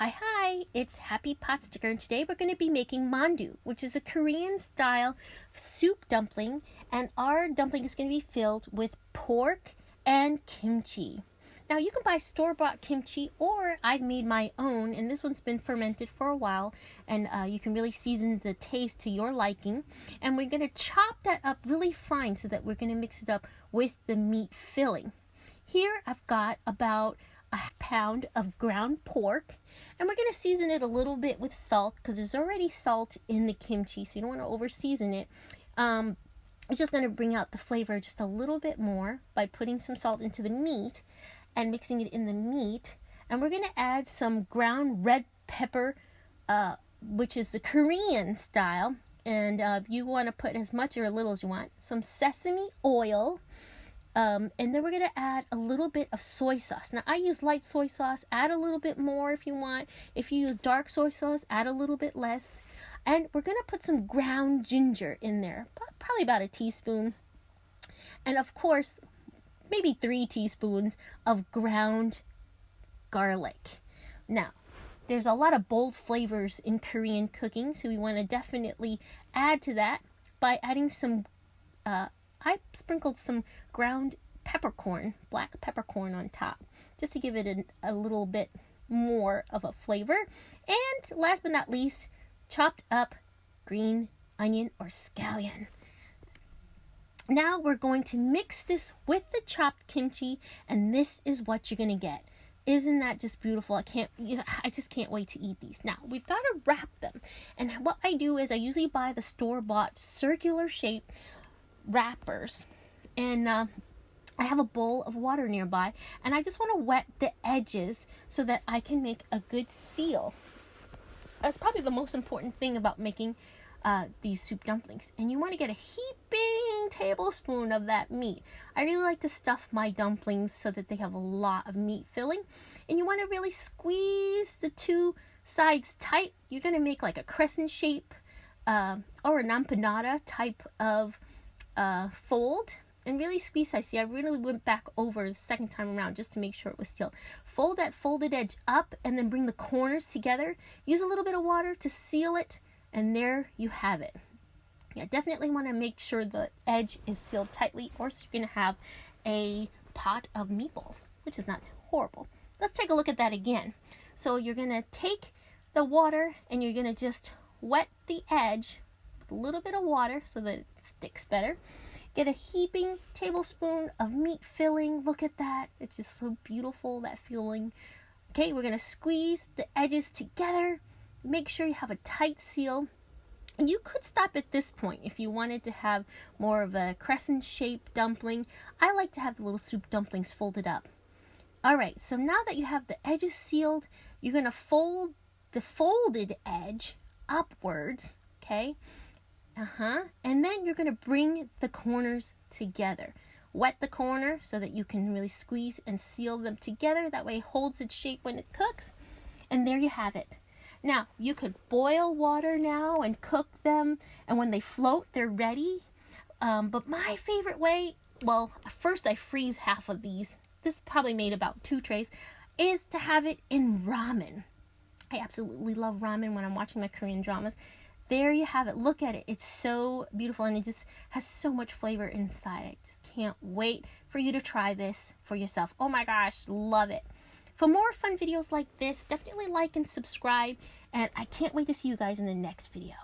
Hi, it's Happy Potsticker, and today we're going to be making mandu, which is a Korean style soup dumpling, and our dumpling is going to be filled with pork and kimchi. Now you can buy store-bought kimchi, or I've made my own, and this one's been fermented for a while, and you can really season the taste to your liking. And we're going to chop that up really fine so that we're going to mix it up with the meat filling. Here I've got about a pound of ground pork, and we're going to season it a little bit with salt because there's already salt in the kimchi, so you don't want to over season it. It's just going to bring out the flavor just a little bit more by putting some salt into the meat and mixing it in the meat. And we're going to add some ground red pepper, which is the Korean style, and you want to put as much or as little as you want. Some sesame oil. And then we're going to add a little bit of soy sauce. Now, I use light soy sauce. Add a little bit more if you want. If you use dark soy sauce, add a little bit less. And we're going to put some ground ginger in there, probably about a teaspoon. And of course, maybe 3 teaspoons of ground garlic. Now, there's a lot of bold flavors in Korean cooking, so we want to definitely add to that by adding some I sprinkled some ground peppercorn, black peppercorn on top, just to give it a little bit more of a flavor. And last but not least, chopped up green onion or scallion. Now we're going to mix this with the chopped kimchi, and this is what you're going to get. Isn't that just beautiful? I just can't wait to eat these. Now, we've got to wrap them. And what I do is I usually buy the store-bought circular shape wrappers, and I have a bowl of water nearby, and I just want to wet the edges so that I can make a good seal. That's probably the most important thing about making these soup dumplings. And you want to get a heaping tablespoon of that meat. I really like to stuff my dumplings so that they have a lot of meat filling, and you want to really squeeze the two sides tight. You're going to make like a crescent shape or an empanada type of fold, and really squeeze. I really went back over the second time around just to make sure it was still. Fold that folded edge up, and then bring the corners together. Use a little bit of water to seal it, and there you have it. Yeah, definitely want to make sure the edge is sealed tightly, or else you're going to have a pot of meatballs, which is not horrible. Let's take a look at that again. So you're going to take the water, and you're going to just wet the edge a little bit of water so that it sticks better. Get a heaping tablespoon of meat filling. Look at that. It's just so beautiful, that filling. Okay, we're going to squeeze the edges together. Make sure you have a tight seal. And you could stop at this point if you wanted to have more of a crescent shaped dumpling. I like to have the little soup dumplings folded up. Alright, so now that you have the edges sealed, you're going to fold the folded edge upwards. Okay. And then you're going to bring the corners together. Wet the corner so that you can really squeeze and seal them together. That way it holds its shape when it cooks. And there you have it. Now, you could boil water now and cook them. And when they float, they're ready. But my favorite way, well, first I freeze half of these. This probably made about 2 trays. Is to have it in ramen. I absolutely love ramen when I'm watching my Korean dramas. There you have it. Look at it. It's so beautiful, and it just has so much flavor inside. I just can't wait for you to try this for yourself. Oh my gosh, love it. For more fun videos like this, definitely like and subscribe, and I can't wait to see you guys in the next video.